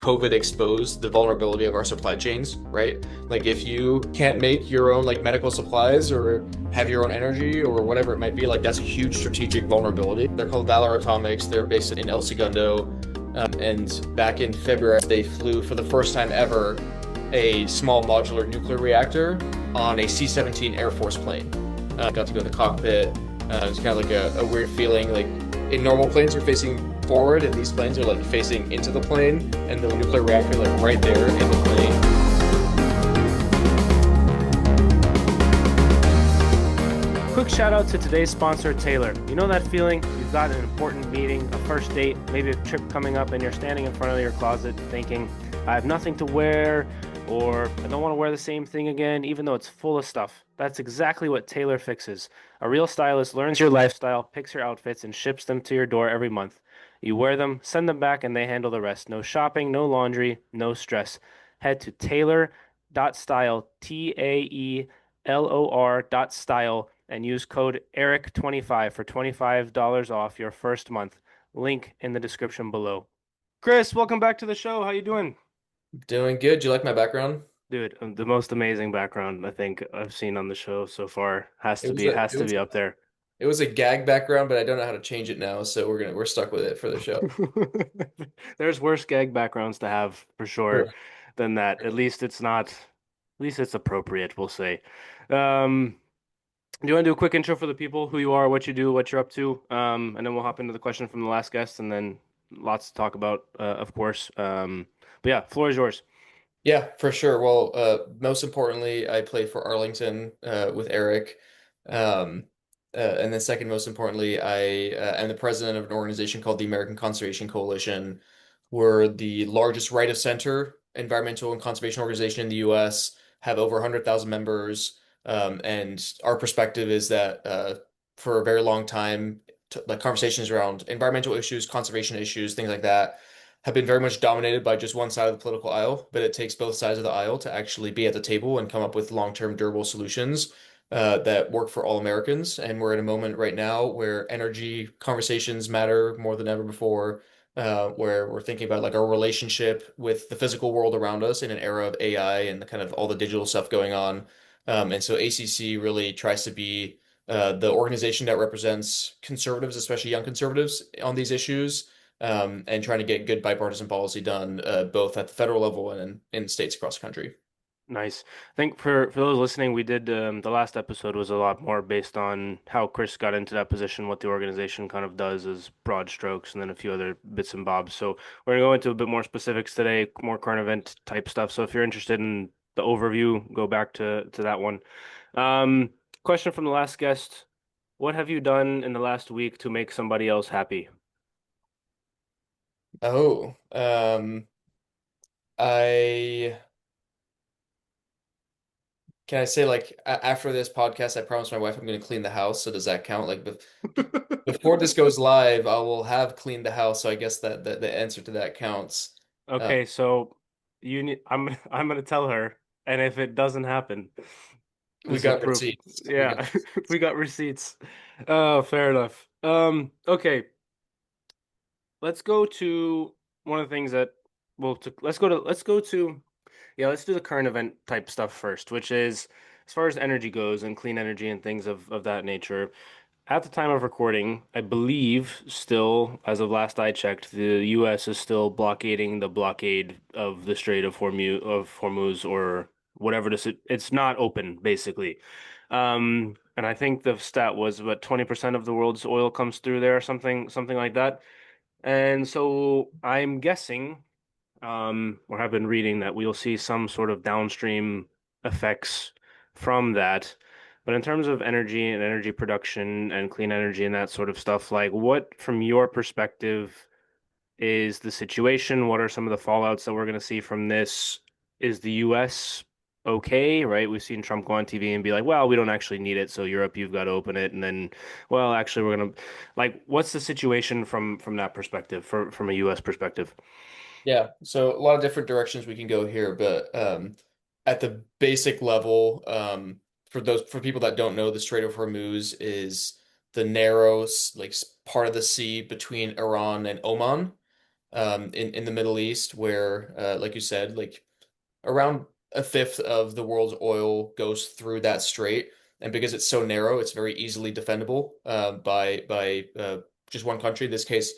COVID exposed the vulnerability of our supply chains, right? Like if you can't make your own like medical supplies or have your own energy or whatever it might be, like that's a huge strategic vulnerability. They're called Valor Atomics. They're based in El Segundo. And back in February, they flew for the first time ever a small modular nuclear reactor on a C-17 Air Force plane. Got to go in the cockpit. It's kind of like a weird feeling. Like in normal planes, you're facing forward, and these planes are like facing into the plane, and the nuclear reactor like right there in the plane. Quick shout out to today's sponsor, Taylor. You know that feeling? You've got an important meeting, a first date, maybe a trip coming up, and you're standing in front of your closet thinking, I have nothing to wear, or I don't want to wear the same thing again, even though it's full of stuff. That's exactly what Taylor fixes. A real stylist learns your lifestyle, picks your outfits, and ships them to your door every month. You wear them, send them back, and they handle the rest. No shopping, no laundry, no stress. Head to tailor.style, TAELOR.style, and use code ERIC25 for $25 off your first month. Link in the description below. Chris, welcome back to the show. How you doing? Doing good. Do you like my background? Dude, the most amazing background I think I've seen on the show so far. Has It to was be a has it to was be up there. it was a gag background, but I don't know how to change it now, so we're stuck with it for the show. There's worse gag backgrounds to have for sure Sure. than that. At least it's not, at least it's appropriate, we'll say. Um, do you want to do a quick intro for the people, who you are, what you do, what you're up to? And then we'll hop into the question from the last guest, and then lots to talk about, of course. But yeah, floor is yours. Yeah, for sure. Well, most importantly, I play for Arlington with Eric. Um, and then second most importantly, I am the president of an organization called the American Conservation Coalition. We're the largest right of center environmental and conservation organization in the US, have over 100,000 members. And our perspective is that for a very long time, t like conversations around environmental issues, conservation issues, things like that have been very much dominated by just one side of the political aisle, but it takes both sides of the aisle to actually be at the table and come up with long-term durable solutions that work for all Americans. And we're in a moment right now where energy conversations matter more than ever before, where we're thinking about like our relationship with the physical world around us in an era of AI and kind of all the digital stuff going on. And so ACC really tries to be the organization that represents conservatives, especially young conservatives, on these issues and trying to get good bipartisan policy done both at the federal level and in states across the country. Nice. I think for those listening, we did the last episode was a lot more based on how Chris got into that position, what the organization kind of does as broad strokes, and then a few other bits and bobs. So we're gonna go into a bit more specifics today, more current event type stuff. So if you're interested in the overview, go back to that one. Um, Question from the last guest: what have you done in the last week to make somebody else happy? Oh, I can I say like after this podcast, I promised my wife I'm going to clean the house. So does that count? Like before this goes live, I will have cleaned the house. So I guess that the answer to that counts. Uh, Okay, so you need I'm gonna tell her, and if it doesn't happen, we this is got proof. receipts. We got Yeah, we got receipts. Oh, fair enough. Okay, let's go to one of the things that well, let's go to yeah, let's do the current event type stuff first, which is as far as energy goes and clean energy and things of that nature. At the time of recording, I believe still, as of last I checked, the U.S. is still blockading the blockade of the Strait of Hormuz or whatever this. It's not open, basically. And I think the stat was about 20% of the world's oil comes through there, or something like that. And so I'm guessing, or have been reading that we'll see some sort of downstream effects from that. But in terms of energy and energy production and clean energy and that sort of stuff, like what, from your perspective, is the situation? What are some of the fallouts that we're going to see from this? Is the US okay, right? We've seen Trump go on TV and be like, well, we don't actually need it, so Europe, you've got to open it. And then, well, actually, we're going to like, what's the situation from that perspective, from a US perspective? Yeah, so a lot of different directions we can go here, but at the basic level, for people that don't know, the Strait of Hormuz is the narrow part of the sea between Iran and Oman. in the Middle East, where like you said, like around a fifth of the world's oil goes through that strait, and because it's so narrow, it's very easily defendable by just one country. In this case,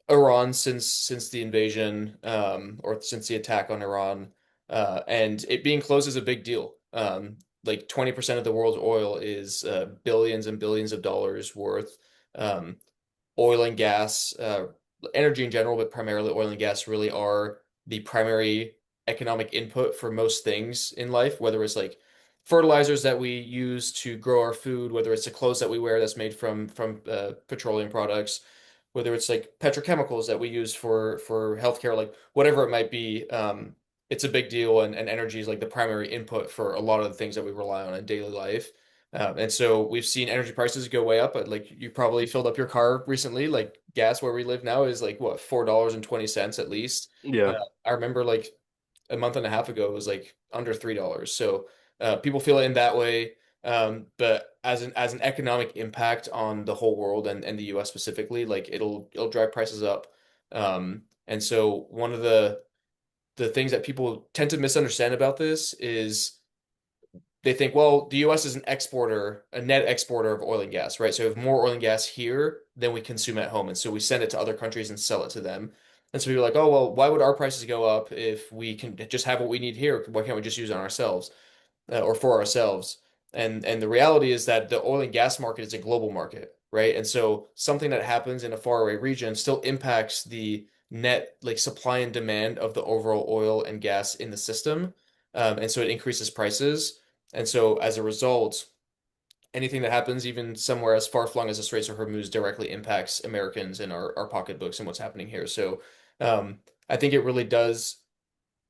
Iran, since the invasion or since the attack on Iran, and it being closed is a big deal. Like 20% of the world's oil is billions and billions of dollars worth. Um, Oil and gas, energy in general, but primarily oil and gas really are the primary economic input for most things in life, whether it's like fertilizers that we use to grow our food, whether it's the clothes that we wear that's made from petroleum products, whether it's like petrochemicals that we use for healthcare, like whatever it might be. It's a big deal, and energy is like the primary input for a lot of the things that we rely on in daily life. And so we've seen energy prices go way up. But like you probably filled up your car recently. Like gas where we live now is like what, $4.20 at least. Yeah. I remember like a month and a half ago it was like under $3. So people feel it in that way. But as an economic impact on the whole world and the US specifically, like it'll drive prices up. And so one of the things that people tend to misunderstand about this is they think, well, the US is an exporter, a net exporter of oil and gas, right? So we have more oil and gas here than we consume at home. And so we send it to other countries and sell it to them. And so people are like, oh, well, why would our prices go up if we can just have what we need here? Why can't we just use it on ourselves? Or for ourselves. And the reality is that the oil and gas market is a global market, right? And so something that happens in a faraway region still impacts the net like supply and demand of the overall oil and gas in the system. And so it increases prices. And so as a result, anything that happens even somewhere as far flung as the Straits of Hormuz directly impacts Americans and our pocketbooks and what's happening here. So I think it really does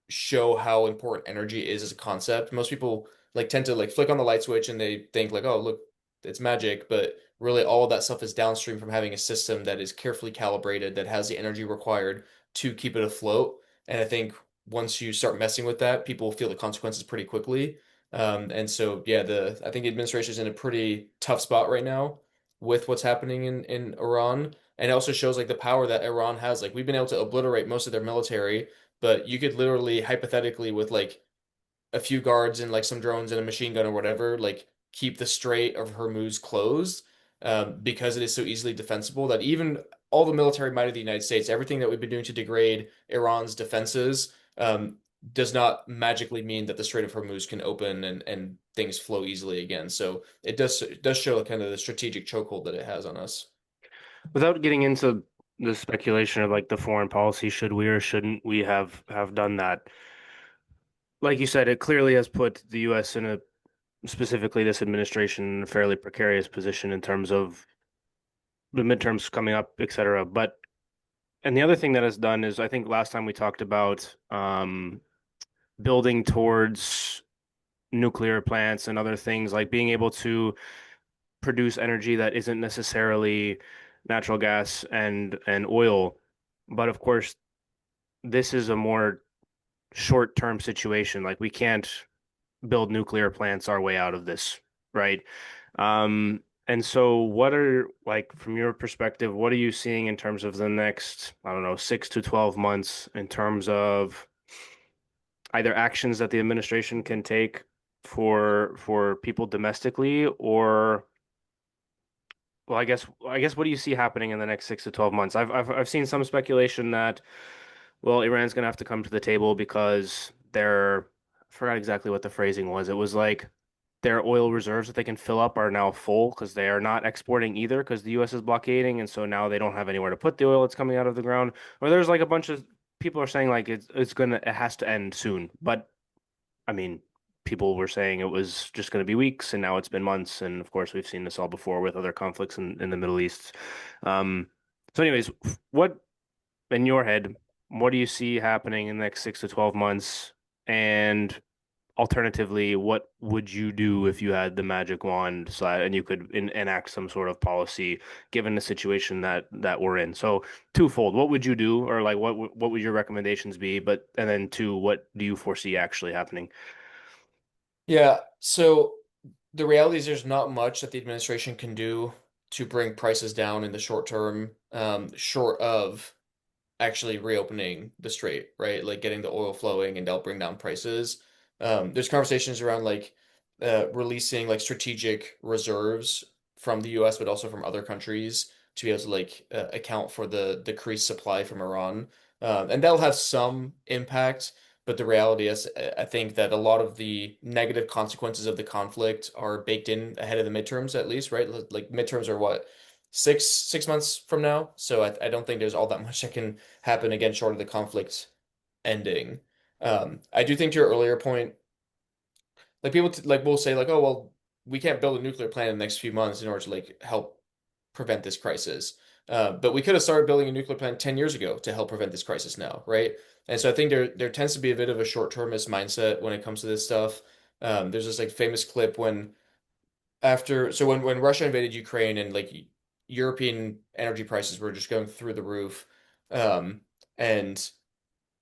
show how important energy is as a concept. Most people like tend to like flick on the light switch and they think like, oh, look, it's magic, but really all of that stuff is downstream from having a system that is carefully calibrated, that has the energy required to keep it afloat. And I think once you start messing with that, people feel the consequences pretty quickly. And so, yeah, the I think the administration is in a pretty tough spot right now with what's happening in Iran. And it also shows like the power that Iran has. Like we've been able to obliterate most of their military, but you could literally hypothetically with like a few guards and like some drones and a machine gun or whatever, like keep the Strait of Hormuz closed because it is so easily defensible that even all the military might of the United States, everything that we've been doing to degrade Iran's defenses, does not magically mean that the Strait of Hormuz can open and things flow easily again. So it does show kind of the strategic chokehold that it has on us. Without getting into the speculation of like the foreign policy, should we or shouldn't we have done that? Like you said, it clearly has put the U.S. in a specifically this administration in a fairly precarious position in terms of the midterms coming up, et cetera. But and the other thing that has done is I think last time we talked about building towards nuclear plants and other things like being able to produce energy that isn't necessarily natural gas and oil. But of course, this is a more short-term situation. Like we can't build nuclear plants our way out of this, right? And so what are like from your perspective, what are you seeing in terms of the next, I don't know, 6 to 12 months in terms of either actions that the administration can take for people domestically or well, I guess what do you see happening in the next 6 to 12 months? I've seen some speculation that well, Iran's gonna have to come to the table because I forgot exactly what the phrasing was. It was like their oil reserves that they can fill up are now full because they are not exporting either because the US is blockading, and so now they don't have anywhere to put the oil that's coming out of the ground. Or there's like a bunch of people are saying like it has to end soon. But I mean, people were saying it was just going to be weeks, and now it's been months. And of course, we've seen this all before with other conflicts in the Middle East. Um, so, anyways, what in your head, what do you see happening in the next 6 to 12 months? And alternatively, what would you do if you had the magic wand and you could enact some sort of policy given the situation that we're in? So twofold, what would you do, or like what would your recommendations be? But and then two, what do you foresee actually happening? Yeah, so the reality is there's not much that the administration can do to bring prices down in the short term, short of actually reopening the strait, right? Like getting the oil flowing and that'll bring down prices. There's conversations around like releasing like strategic reserves from the US, but also from other countries to be able to like account for the decreased supply from Iran. And that'll have some impact, but the reality is, I think that a lot of the negative consequences of the conflict are baked in ahead of the midterms, at least, right? Like midterms are what, six months from now. So I don't think there's all that much that can happen again short of the conflict ending. I do think to your earlier point, like people like will say like, oh well, we can't build a nuclear plant in the next few months in order to like help prevent this crisis. But we could have started building a nuclear plant 10 years ago to help prevent this crisis now, right? And so I think there tends to be a bit of a short-termist mindset when it comes to this stuff. There's this like famous clip when when Russia invaded Ukraine and like European energy prices were just going through the roof, and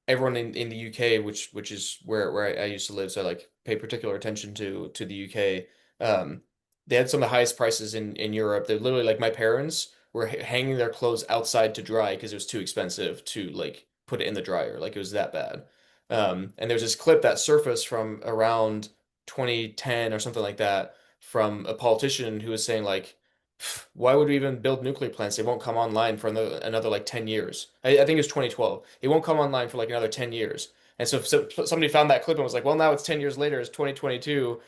everyone in the UK, which is where I used to live, so I like pay particular attention to the UK. Um, they had some of the highest prices in Europe. They're literally like my parents were hanging their clothes outside to dry because it was too expensive to like put it in the dryer. Like it was that bad. And there's this clip that surfaced from around 2010 or something like that from a politician who was saying like, why would we even build nuclear plants? They won't come online for another like 10 years. I think it's 2012. It won't come online for like another 10 years. And so somebody found that clip and was like, well, now it's 10 years later, it's 2022.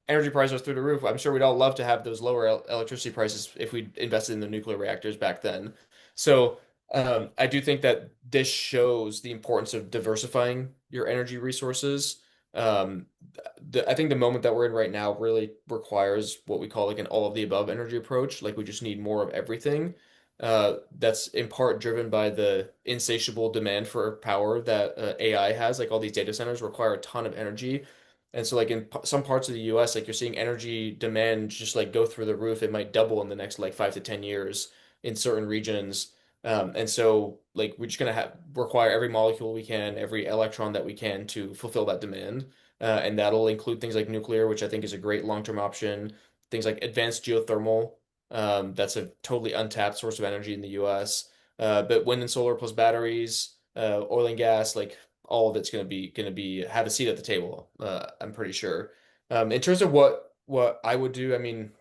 Energy prices are through the roof. I'm sure we'd all love to have those lower electricity prices if we invested in the nuclear reactors back then. So I do think that this shows the importance of diversifying your energy resources. Um, I think the moment that we're in right now really requires what we call like an all of the above energy approach. Like we just need more of everything. That's in part driven by the insatiable demand for power that AI has. Like all these data centers require a ton of energy. And so like in some parts of the US, like you're seeing energy demand just like go through the roof. It might double in the next like 5 to 10 years in certain regions. And so like we're just gonna have require every molecule we can, every electron that we can to fulfill that demand. And that'll include things like nuclear, which I think is a great long-term option. Things like advanced geothermal, that's a totally untapped source of energy in the US. But wind and solar plus batteries, oil and gas, like all of it's gonna be have a seat at the table. I'm pretty sure. In terms of what I would do, I mean,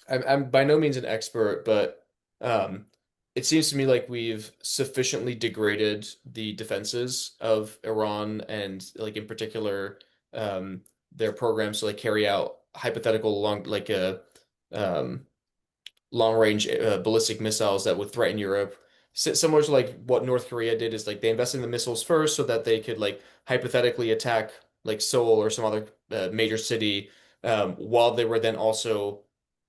I'm by no means an expert, but um, it seems to me like we've sufficiently degraded the defenses of Iran and like in particular their programs to like carry out hypothetical um, long range ballistic missiles that would threaten Europe. Similar to like what North Korea did is like they invested in the missiles first so that they could like hypothetically attack like Seoul or some other major city while they were then also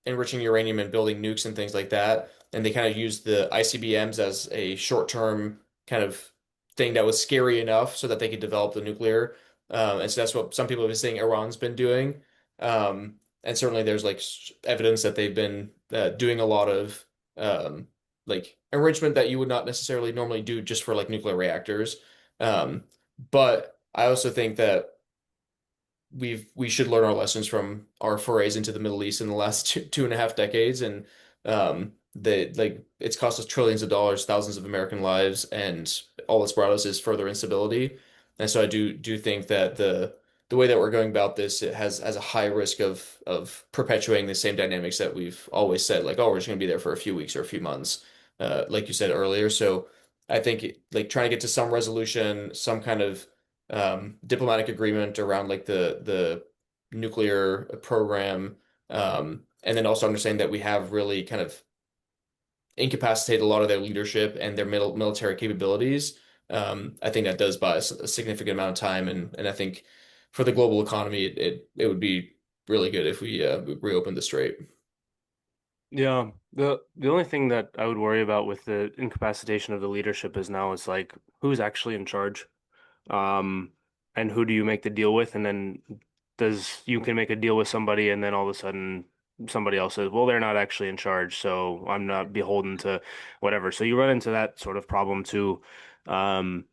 enriching uranium and building nukes and things like that. And they kind of used the ICBMs as a short-term kind of thing that was scary enough so that they could develop the nuclear. And so that's what some people have been saying Iran's been doing. And certainly there's like evidence that they've been doing a lot of um, like enrichment that you would not necessarily normally do just for like nuclear reactors. Um, but I also think that we should learn our lessons from our forays into the Middle East in the last two and a half decades, and they like it's cost us trillions of dollars, thousands of American lives, and all it's brought us is further instability. And so I do think that the way that we're going about this it has a high risk of perpetuating the same dynamics that we've always said, like, oh, we're just going to be there for a few weeks or a few months, like you said earlier. So I think like trying to get to some resolution, some kind of diplomatic agreement around like the nuclear program, and then also understanding that we have really kind of incapacitated a lot of their leadership and their military capabilities. I think that does buy us a significant amount of time, and I think for the global economy, it would be really good if we reopened the strait. Yeah, the only thing that I would worry about with the incapacitation of the leadership is now is like who's actually in charge, um, and who do you make the deal with, and then does you can make a deal with somebody, and then all of a sudden somebody else says, well, they're not actually in charge, so I'm not beholden to whatever. So you run into that sort of problem too. Um,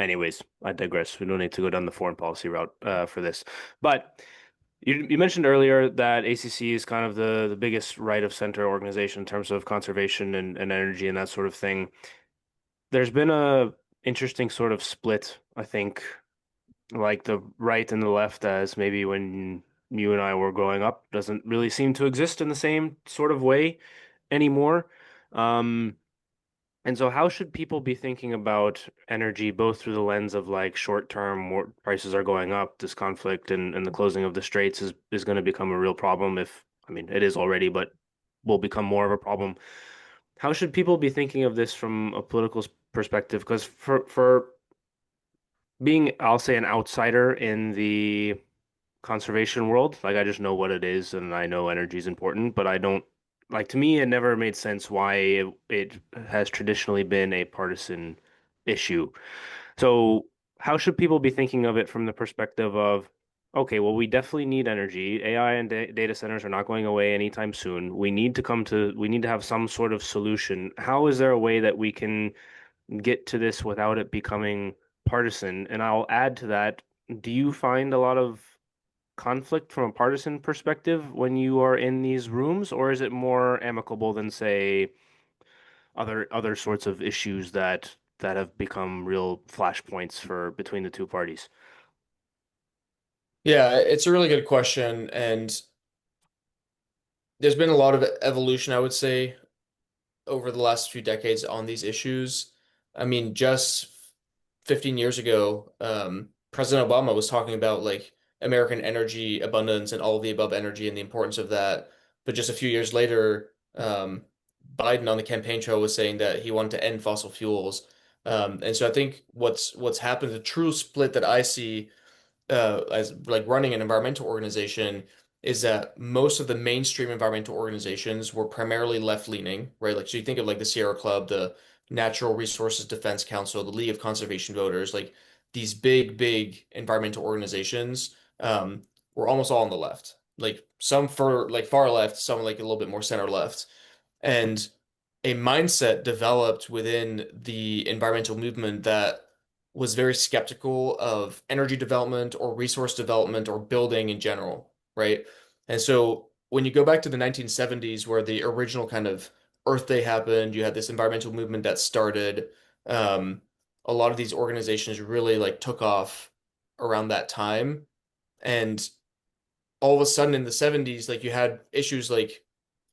Anyways, I digress. We don't need to go down the foreign policy route for this, but. You mentioned earlier that ACC is kind of the biggest right of center organization in terms of conservation and energy and that sort of thing. there's been a interesting sort of split, I think, like the right and the left, as maybe when you and I were growing up, doesn't really seem to exist in the same sort of way anymore. Um, and so how should people be thinking about energy both through the lens of like short term more prices are going up, this conflict and the closing of the straits is going to become a real problem if I mean it is already, but will become more of a problem. How should people be thinking of this from a political perspective? Because for being, I'll say, an outsider in the conservation world, like I just know what it is and I know energy is important, but I don't like to me it never made sense why it has traditionally been a partisan issue. So how should people be thinking of it from the perspective of, okay, well, we definitely need energy. AI and data centers are not going away anytime soon. We need to have some sort of solution. How is there a way that we can get to this without it becoming partisan? And I'll add to that, do you find a lot of conflict from a partisan perspective when you are in these rooms, or is it more amicable than, say, other sorts of issues that have become real flashpoints for between the two parties? Yeah, it's a really good question, and there's been a lot of evolution, I would say, over the last few decades on these issues. I mean, just 15 years ago, President Obama was talking about like American energy abundance and all of the above energy and the importance of that. But just a few years later, Biden on the campaign trail was saying that he wanted to end fossil fuels. And so I think what's happened, the true split that I see as like running an environmental organization is that most of the mainstream environmental organizations were primarily left-leaning, right? Like, so you think of like the Sierra Club, the Natural Resources Defense Council, the League of Conservation Voters, like these big environmental organizations, were almost all on the left. Like some for like far left, some like a little bit more center left. And a mindset developed within the environmental movement that was very skeptical of energy development or resource development or building in general, right? And so when you go back to the 1970s, where the original kind of Earth Day happened, you had this environmental movement that started. Um, a lot of these organizations really like took off around that time. And all of a sudden in the 70s, like you had issues like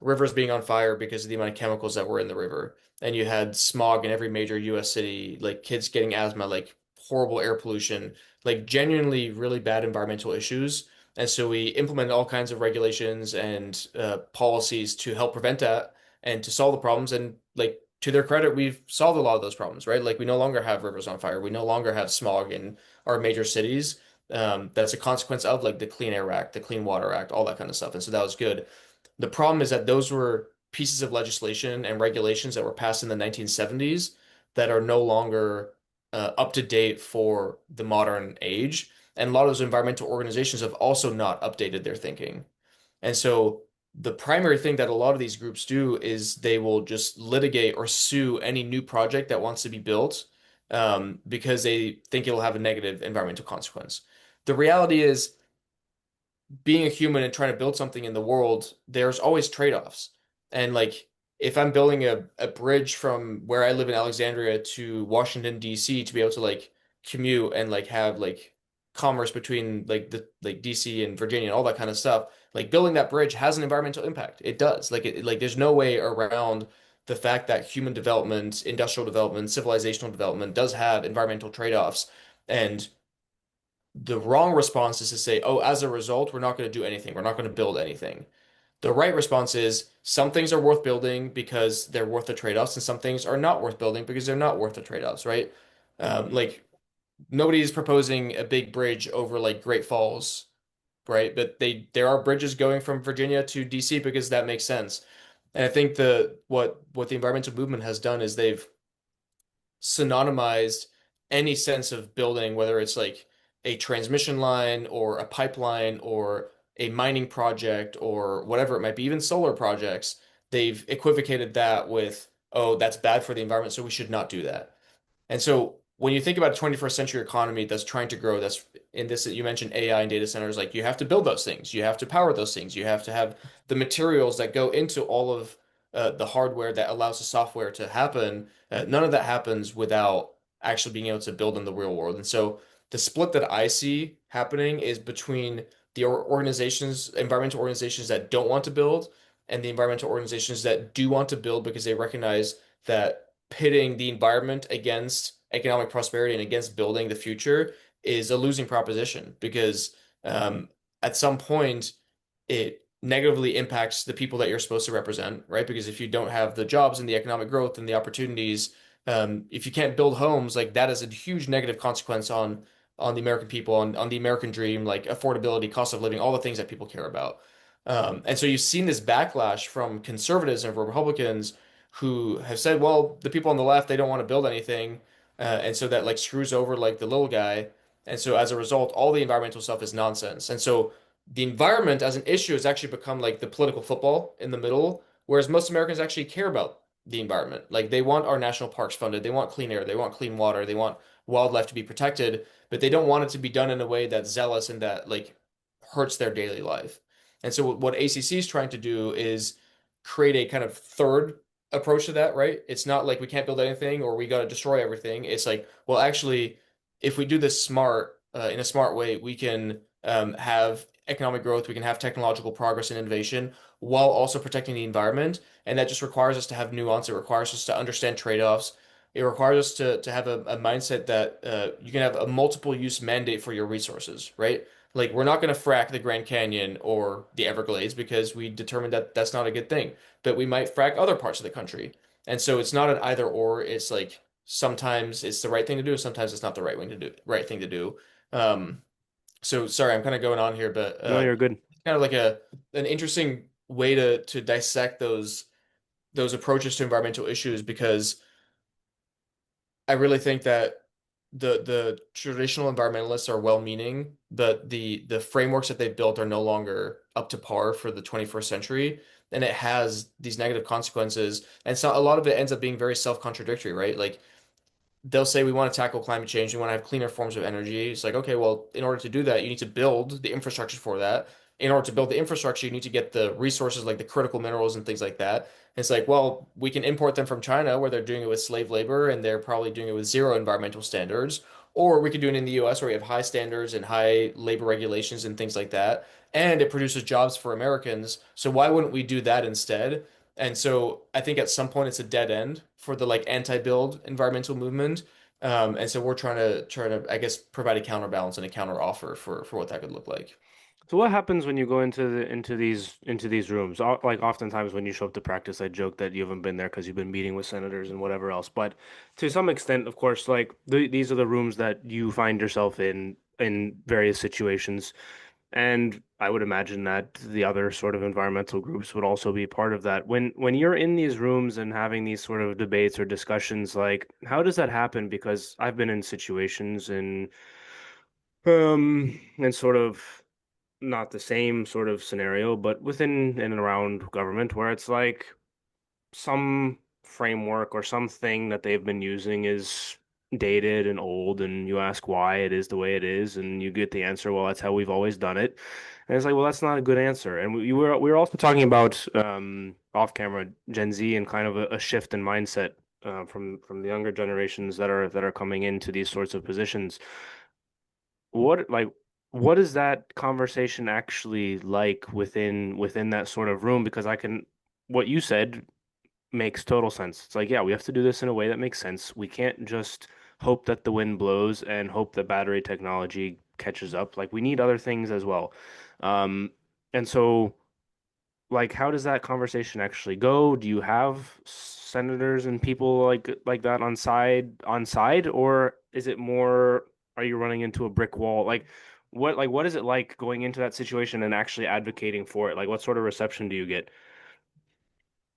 rivers being on fire because of the amount of chemicals that were in the river. And you had smog in every major US city, like kids getting asthma, like horrible air pollution, like genuinely really bad environmental issues. And so we implemented all kinds of regulations and policies to help prevent that and to solve the problems. And like to their credit, we've solved a lot of those problems, right? Like we no longer have rivers on fire. We no longer have smog in our major cities. That's a consequence of like the Clean Air Act, the Clean Water Act, all that kind of stuff. And so that was good. The problem is that those were pieces of legislation and regulations that were passed in the 1970s that are no longer up to date for the modern age. And a lot of those environmental organizations have also not updated their thinking. And so the primary thing that a lot of these groups do is they will just litigate or sue any new project that wants to be built because they think it'll have a negative environmental consequence. The reality is, being a human and trying to build something in the world, there's always trade-offs. And like if I'm building a bridge from where I live in Alexandria to Washington, D.C. to be able to like commute and like have like commerce between like the like DC and Virginia and all that kind of stuff, like building that bridge has an environmental impact. It does. Like there's no way around the fact that human development, industrial development, civilizational development does have environmental trade-offs. And the wrong response is to say, oh, as a result, we're not going to do anything. We're not going to build anything. The right response is some things are worth building because they're worth the trade-offs, and some things are not worth building because they're not worth the trade-offs, right? Like nobody is proposing a big bridge over like Great Falls, right? But there are bridges going from Virginia to DC because that makes sense. And I think the what the environmental movement has done is they've synonymized any sense of building, whether it's like a transmission line or a pipeline or a mining project or whatever it might be, even solar projects, they've equivocated that with, oh, that's bad for the environment, so we should not do that. And so when you think about a 21st century economy that's trying to grow, that's in this, you mentioned AI and data centers, like you have to build those things, you have to power those things, you have to have the materials that go into all of the hardware that allows the software to happen, none of that happens without actually being able to build in the real world. And so the split that I see happening is between the organizations, environmental organizations that don't want to build, and the environmental organizations that do want to build because they recognize that pitting the environment against economic prosperity and against building the future is a losing proposition because um, at some point it negatively impacts the people that you're supposed to represent, right? Because if you don't have the jobs and the economic growth and the opportunities, if you can't build homes, like that is a huge negative consequence on the American people, on the American dream, like affordability, cost of living, all the things that people care about. And so you've seen this backlash from conservatives and Republicans who have said, well, the people on the left, they don't want to build anything. And so that like screws over like the little guy. And so as a result, all the environmental stuff is nonsense. And so the environment as an issue has actually become like the political football in the middle, whereas most Americans actually care about the environment. Like they want our national parks funded, they want clean air, they want clean water, they want wildlife to be protected, but they don't want it to be done in a way that's zealous and that like hurts their daily life. And so what ACC is trying to do is create a kind of third approach to that, right? It's not like we can't build anything or we got to destroy everything. It's like, well, actually, if we do this in a smart way, we can have economic growth, we can have technological progress and innovation while also protecting the environment. And that just requires us to have nuance. It requires us to understand trade-offs. It requires us to have a mindset that you can have a multiple use mandate for your resources, right? Like we're not going to frack the Grand Canyon or the Everglades because we determined that that's not a good thing. But we might frack other parts of the country. And so it's not an either or. It's like sometimes it's the right thing to do, sometimes it's not the right thing to do. Um, so sorry, I'm kind of going on here, but No, you're good. kind of like a an interesting way to dissect those approaches to environmental issues because I really think that the traditional environmentalists are well-meaning, but the frameworks that they've built are no longer up to par for the 21st century, and it has these negative consequences. And so a lot of it ends up being very self-contradictory, right? Like they'll say we want to tackle climate change, we want to have cleaner forms of energy. It's like, okay, well, in order to do that, you need to build the infrastructure for that. In order to build the infrastructure, you need to get the resources like the critical minerals and things like that. It's like, well, we can import them from China where they're doing it with slave labor and they're probably doing it with zero environmental standards. Or we could do it in the US where we have high standards and high labor regulations and things like that. And it produces jobs for Americans. So why wouldn't we do that instead? And so I think at some point it's a dead end for the like anti-build environmental movement. And so we're trying to I guess provide a counterbalance and a counter offer for what that could look like. So what happens when you go into these rooms? Like oftentimes when you show up to practice, I joke that you haven't been there because you've been meeting with senators and whatever else. But to some extent, of course, like these are the rooms that you find yourself in various situations. And I would imagine that the other sort of environmental groups would also be part of that. When you're in these rooms and having these sort of debates or discussions, like how does that happen? Because I've been in situations and sort of not the same sort of scenario, but within and around government where it's like some framework or something that they've been using is dated and old, and you ask why it is the way it is, and you get the answer, well, that's how we've always done it. And it's like, well, that's not a good answer. And we were also talking about off camera Gen Z and kind of a shift in mindset from the younger generations that are coming into these sorts of positions. What like what is that conversation actually like within that sort of room? Because I can what you said makes total sense. It's like, yeah, we have to do this in a way that makes sense. We can't just hope that the wind blows and hope that battery technology catches up. Like we need other things as well. Um, and so like how does that conversation actually go? Do you have senators and people like that on side, or is it more are you running into a brick wall? What is it like going into that situation and actually advocating for it? Like what sort of reception do you get?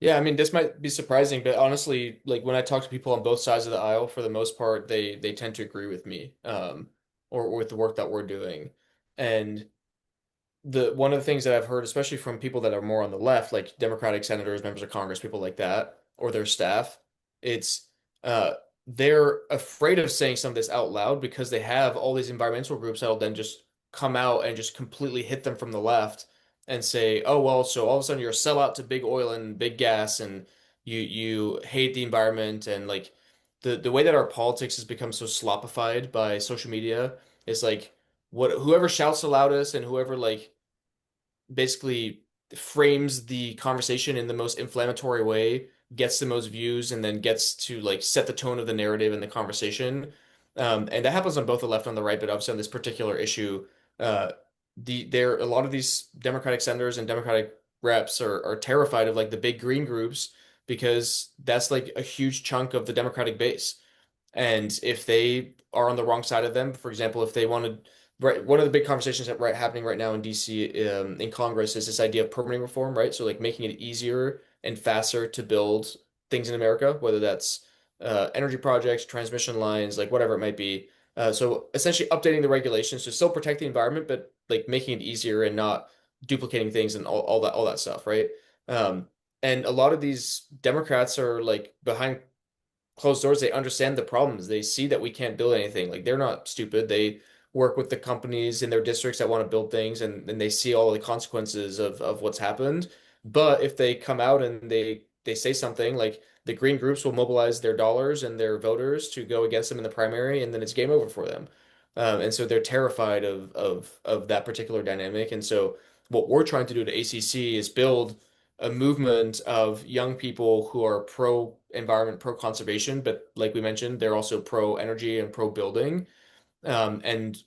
Yeah, I mean, this might be surprising, but honestly, like when I talk to people on both sides of the aisle, for the most part, they tend to agree with me, or with the work that we're doing. And the one of the things that I've heard, especially from people that are more on the left, like Democratic senators, members of Congress, people like that, or their staff, it's uh they're afraid of saying some of this out loud because they have all these environmental groups that'll then just come out and just completely hit them from the left and say, oh well, so all of a sudden you're a sellout to big oil and big gas, and you hate the environment, and like the way that our politics has become so slopified by social media is like what whoever shouts the loudest and whoever like basically frames the conversation in the most inflammatory way, gets the most views, and then gets to like set the tone of the narrative in the conversation. And that happens on both the left and the right, but obviously on this particular issue, uh, there a lot of these Democratic senators and Democratic reps are terrified of like the big green groups because that's like a huge chunk of the Democratic base. And if they are on the wrong side of them, for example, if they wanted, right, one of the big conversations that happening right now in DC in Congress is this idea of permitting reform, right? So like making it easier and faster to build things in America, whether that's energy projects, transmission lines, like whatever it might be. So essentially updating the regulations to still protect the environment, but like making it easier and not duplicating things and all that stuff, right? Um, and a lot of these Democrats are like behind closed doors, they understand the problems. They see that we can't build anything. Like they're not stupid. They work with the companies in their districts that want to build things, and they see all the consequences of what's happened. But if they come out and they say something, like the green groups will mobilize their dollars and their voters to go against them in the primary, and then it's game over for them. And so they're terrified of that particular dynamic. And so what we're trying to do to ACC is build a movement of young people who are pro environment, pro conservation, but like we mentioned, they're also pro energy and pro building, and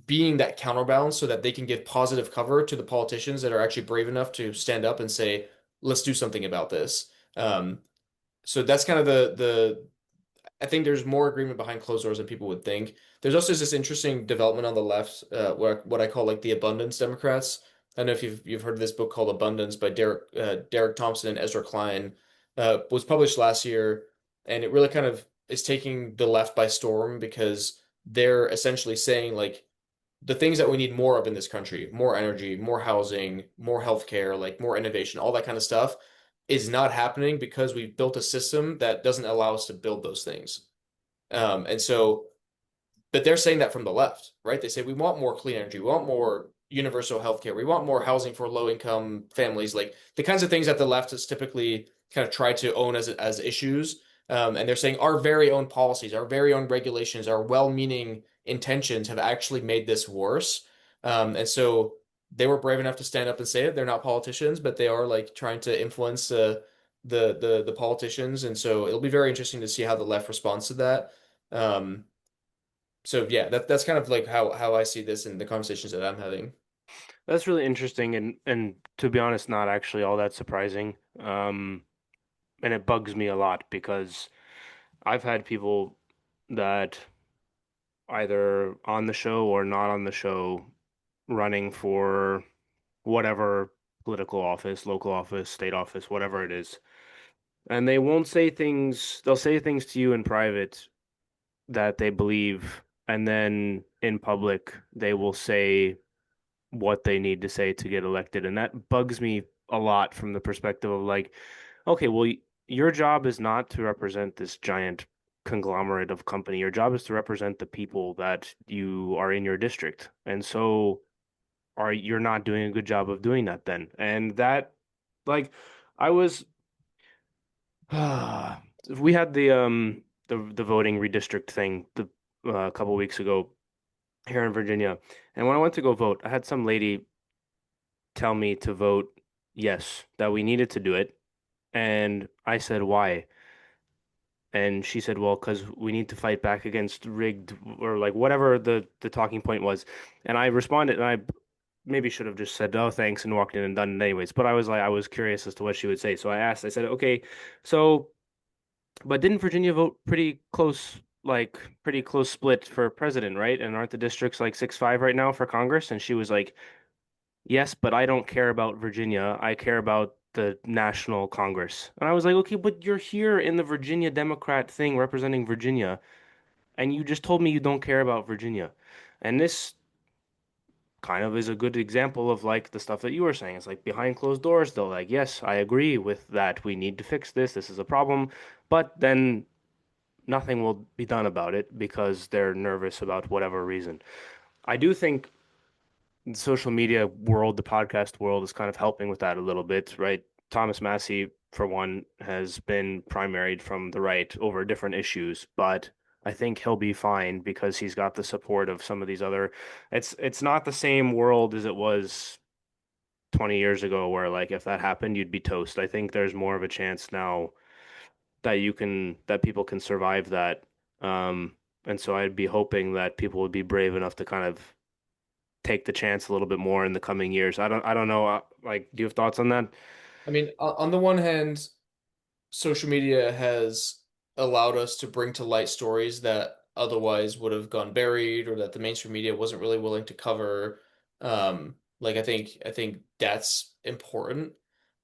being that counterbalance so that they can give positive cover to the politicians that are actually brave enough to stand up and say, let's do something about this. So that's kind of the I think there's more agreement behind closed doors than people would think. There's also this interesting development on the left, what I call like the abundance Democrats. I don't know if you've heard of this book called Abundance by Derek Thompson and Ezra Klein. Was published last year, and it really kind of is taking the left by storm because they're essentially saying like the things that we need more of in this country, more energy, more housing, more healthcare, like more innovation, all that kind of stuff is not happening because we've built a system that doesn't allow us to build those things. And so but they're saying that from the left, right? They say we want more clean energy, we want more universal healthcare, we want more housing for low income families, like the kinds of things that the leftists typically kind of try to own as issues. And they're saying our very own policies, our very own regulations, our well-meaning intentions have actually made this worse. And so they were brave enough to stand up and say it. They're not politicians, but they are like trying to influence the politicians. And so it'll be very interesting to see how the left responds to that. Um, so yeah, that's kind of like how I see this in the conversations that I'm having. That's really interesting and to be honest, not actually all that surprising. And it bugs me a lot because I've had people that either on the show or not on the show running for whatever political office, local office, state office, whatever it is. And they won't say things, they'll say things to you in private that they believe, and then in public, they will say what they need to say to get elected. And that bugs me a lot from the perspective of like, okay, well, your job is not to represent this giant conglomerate of company. Your job is to represent the people that you are in your district. And so are you're not doing a good job of doing that then. And that like I was we had the voting redistrict thing a couple weeks ago here in Virginia. And when I went to go vote, I had some lady tell me to vote yes, that we needed to do it. And I said, why? And she said, well, because we need to fight back against rigged or like whatever the talking point was. And I responded, and I maybe should have just said, oh, thanks, and walked in and done it anyways. But I was like, I was curious as to what she would say. So I asked, I said, okay, so, but didn't Virginia vote pretty close split for president, right? And aren't the districts like 6-5 right now for Congress? And she was like, yes, but I don't care about Virginia. I care about the National Congress. And I was like, okay, but you're here in the Virginia Democrat thing representing Virginia, and you just told me you don't care about Virginia. And this kind of is a good example of like the stuff that you were saying. It's like behind closed doors, though, like, yes, I agree with that. We need to fix this. This is a problem. But then nothing will be done about it because they're nervous about whatever reason. I do think the social media world, the podcast world is kind of helping with that a little bit, right? Thomas Massey, for one, has been primaried from the right over different issues, but I think he'll be fine because he's got the support of some of these other. It's not the same world as it was 20 years ago, where like if that happened, you'd be toast. I think there's more of a chance now that people can survive that. And so I'd be hoping that people would be brave enough to kind of take the chance a little bit more in the coming years. I don't know. Like, do you have thoughts on that? I mean, on the one hand, social media has allowed us to bring to light stories that otherwise would have gone buried or that the mainstream media wasn't really willing to cover. Like I think that's important.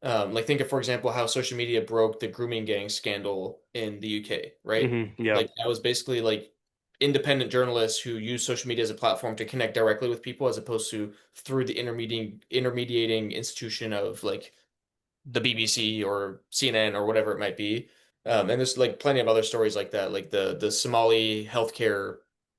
Like think of, for example, how social media broke the grooming gang scandal in the UK, right? Yeah. Like that was basically like independent journalists who use social media as a platform to connect directly with people as opposed to through the intermediating institution of like the BBC or CNN or whatever it might be. And there's like plenty of other stories like that, like the Somali healthcare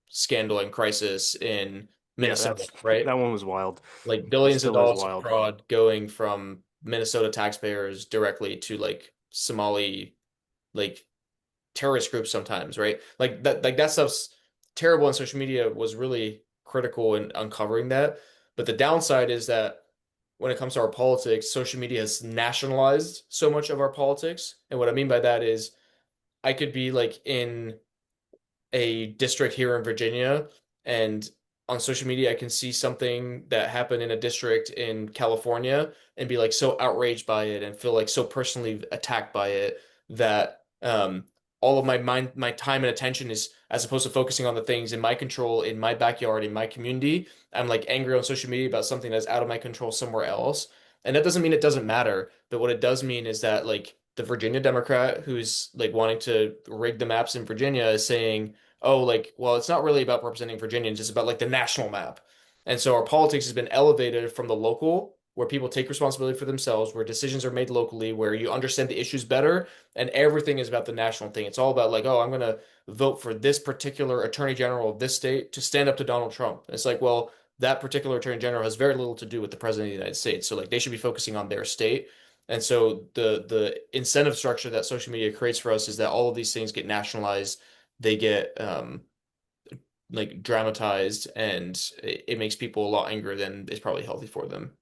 scandal and crisis in Yeah, Minnesota, right? that one was wild. Like It billions of still is dollars of wild. fraud going from Minnesota taxpayers directly to like Somali like terrorist groups sometimes, right? Like that stuff's terrible, and social media was really critical in uncovering that. But the downside is that when it comes to our politics, social media has nationalized so much of our politics. And what I mean by that is I could be like in a district here in Virginia, and on social media, I can see something that happened in a district in California and be like so outraged by it and feel like so personally attacked by it that all of my time and attention is as opposed to focusing on the things in my control in my backyard in my community. I'm like angry on social media about something that's out of my control somewhere else. And that doesn't mean it doesn't matter, but what it does mean is that like the Virginia Democrat who's like wanting to rig the maps in Virginia is saying, oh, like, well, it's not really about representing Virginians, it's about like the national map. And so our politics has been elevated from the local, where people take responsibility for themselves, where decisions are made locally, where you understand the issues better, and everything is about the national thing. It's all about like, oh, I'm gonna vote for this particular attorney general of this state to stand up to Donald Trump. It's like, well, that particular attorney general has very little to do with the president of the United States. So like they should be focusing on their state. And so the incentive structure that social media creates for us is that all of these things get nationalized, they get like dramatized, and it makes people a lot angrier than is probably healthy for them.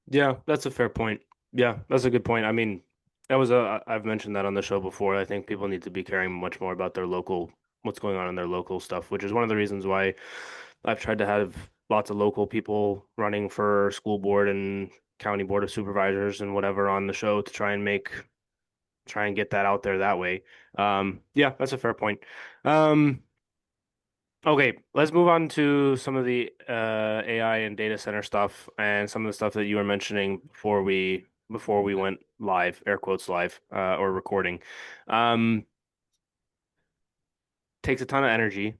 Yeah, that's a fair point. Yeah, that's a good point. I mean, I've mentioned that on the show before. I think people need to be caring much more about their local, what's going on in their local stuff, which is one of the reasons why I've tried to have lots of local people running for school board and county board of supervisors and whatever on the show to try and get that out there that way. Yeah, that's a fair point. Um, Okay, let's move on to some of the AI and data center stuff and some of the stuff that you were mentioning before we went live, air quotes live, or recording. Um, Takes a ton of energy,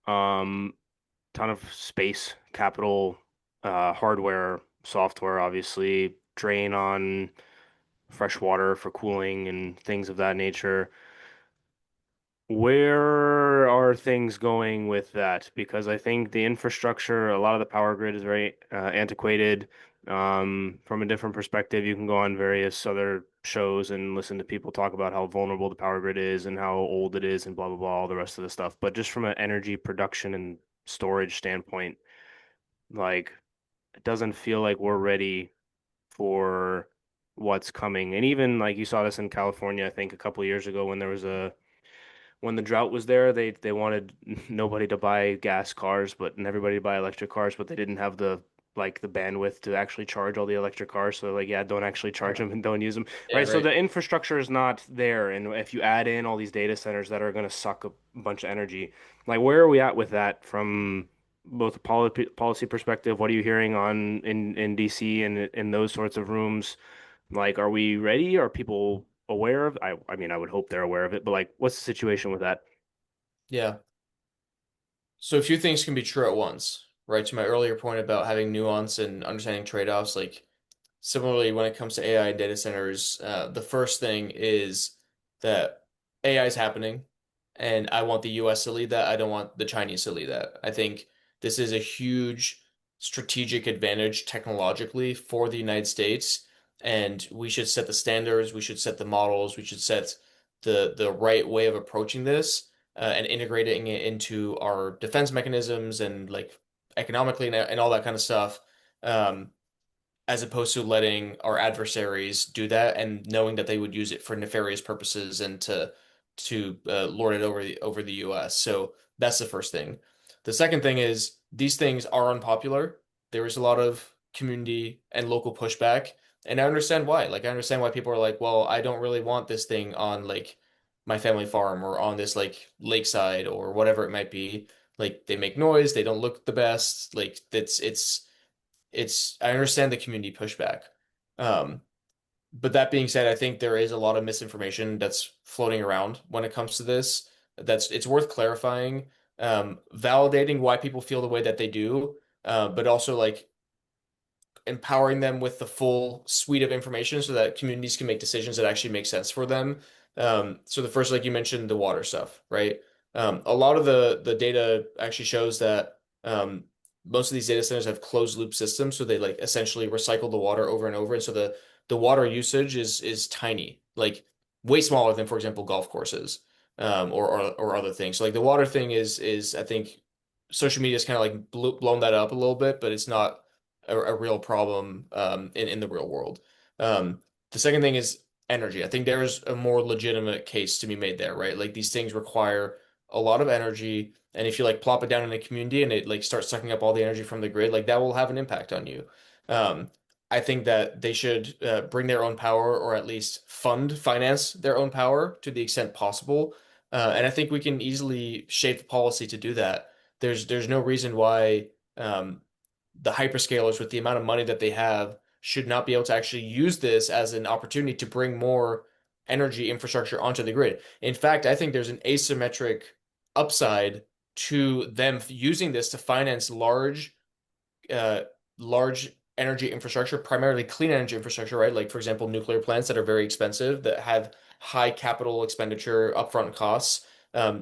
ton of space, capital, hardware, software, obviously, drain on fresh water for cooling and things of that nature. Where are things going with that? Because I think the infrastructure, a lot of the power grid is very antiquated. From a different perspective, you can go on various other shows and listen to people talk about how vulnerable the power grid is and how old it is and blah, blah, blah, all the rest of the stuff. But just from an energy production and storage standpoint, like it doesn't feel like we're ready for what's coming. And even like you saw this in California, I think a couple of years ago when the drought was there, they wanted nobody to buy gas cars, but and everybody to buy electric cars, but they didn't have the bandwidth to actually charge all the electric cars. So like, yeah, don't actually charge them and don't use them, Yeah, right? So right. the infrastructure is not there, and if you add in all these data centers that are going to suck a bunch of energy, like where are we at with that from both a policy perspective? What are you hearing on in DC and in those sorts of rooms? Like, are we ready? Are people aware of? I mean, I would hope they're aware of it, but like, what's the situation with that? Yeah. So a few things can be true at once, right? To my earlier point about having nuance and understanding trade-offs, like similarly when it comes to AI and data centers, the first thing is that AI is happening, and I want the US to lead that. I don't want the Chinese to lead that. I think this is a huge strategic advantage technologically for the United States, and we should set the standards, we should set the models, we should set the right way of approaching this, and integrating it into our defense mechanisms and like economically and all that kind of stuff. Um, as opposed to letting our adversaries do that and knowing that they would use it for nefarious purposes and to lord it over the US. So that's the first thing. The second thing is these things are unpopular. There is a lot of community and local pushback, and I understand why. Like I understand why people are like, well, I don't really want this thing on like my family farm or on this like lakeside or whatever it might be. Like they make noise, they don't look the best. Like it's I understand the community pushback. Um, but that being said, I think there is a lot of misinformation that's floating around when it comes to this. That's it's worth clarifying, validating why people feel the way that they do, but also like empowering them with the full suite of information so that communities can make decisions that actually make sense for them. So the first, like you mentioned, the water stuff, right? A lot of the data actually shows that most of these data centers have closed loop systems, so they like essentially recycle the water over and over, and so the water usage is tiny, like way smaller than, for example, golf courses, or other things. So like the water thing is I think social media has kind of like blown that up a little bit, but it's not a real problem in the real world. The second thing is energy. I think there's a more legitimate case to be made there, right? Like these things require a lot of energy, and if you like plop it down in a community and it like starts sucking up all the energy from the grid, like that will have an impact on you. Um, I think that they should bring their own power or at least finance their own power to the extent possible. And I think we can easily shape the policy to do that. There's no reason why the hyperscalers with the amount of money that they have should not be able to actually use this as an opportunity to bring more energy infrastructure onto the grid. In fact, I think there's an asymmetric upside to them using this to finance uh, large energy infrastructure, primarily clean energy infrastructure, right? Like, for example, nuclear plants that are very expensive, that have high capital expenditure upfront costs.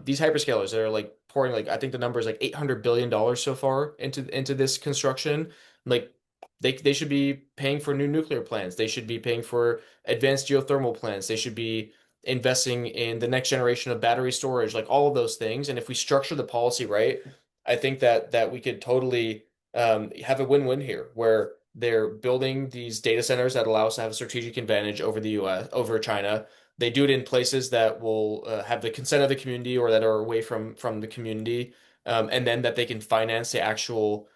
These hyperscalers that are like pouring, like, I think the number is like $800 billion so far into this construction. Like, they should be paying for new nuclear plants. They should be paying for advanced geothermal plants. They should be investing in the next generation of battery storage, like all of those things. And if we structure the policy right, I think that we could totally have a win-win here where they're building these data centers that allow us to have a strategic advantage over the US, over China. They do it in places that will have the consent of the community or that are away from the community, and then that they can finance the actual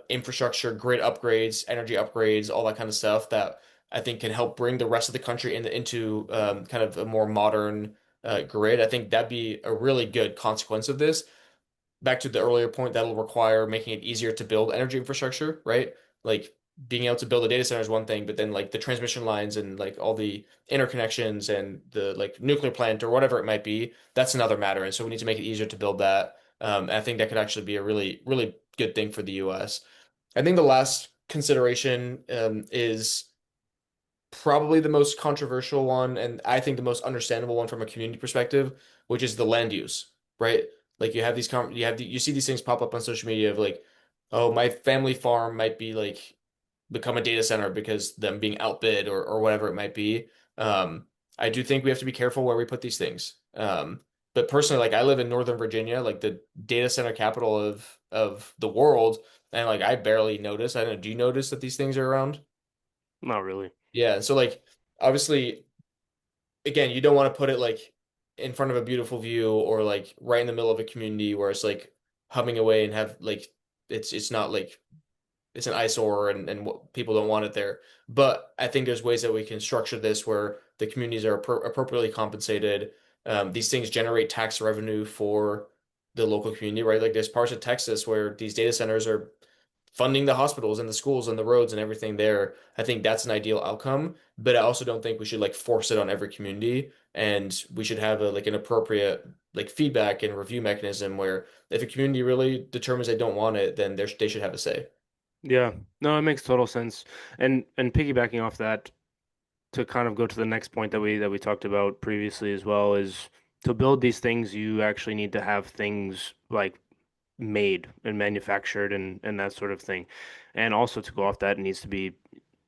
infrastructure, grid upgrades, energy upgrades, all that kind of stuff that I think can help bring the rest of the country into kind of a more modern grid. I think that'd be a really good consequence of this. Back to the earlier point, that'll require making it easier to build energy infrastructure, right? Like being able to build a data center is one thing, but then like the transmission lines and like all the interconnections and the like nuclear plant or whatever it might be, that's another matter. And so we need to make it easier to build that. And I think that could actually be a really, really good thing for the US. I think the last consideration is probably the most controversial one, and I think the most understandable one from a community perspective, which is the land use, right? Like you have you see these things pop up on social media of like, oh, my family farm might be like become a data center because them being outbid or whatever it might be. I do think we have to be careful where we put these things. But personally, like I live in Northern Virginia, like the data center capital of the world, and like I barely notice. I don't know, do you notice that these things are around? Not really. Yeah, so like obviously again, you don't want to put it like in front of a beautiful view or like right in the middle of a community where it's like humming away and have like it's not like it's an eyesore and what people don't want it there. But I think there's ways that we can structure this where the communities are appropriately compensated. These things generate tax revenue for the local community, right? Like there's parts of Texas where these data centers are funding the hospitals and the schools and the roads and everything there. I think that's an ideal outcome, but I also don't think we should like force it on every community. And we should have a like an appropriate like feedback and review mechanism where if a community really determines they don't want it, then they should have a say. Yeah. No, it makes total sense. And piggybacking off that, to kind of go to the next point that we talked about previously as well, is to build these things, you actually need to have things like made and manufactured and that sort of thing. And also to go off that, it needs to be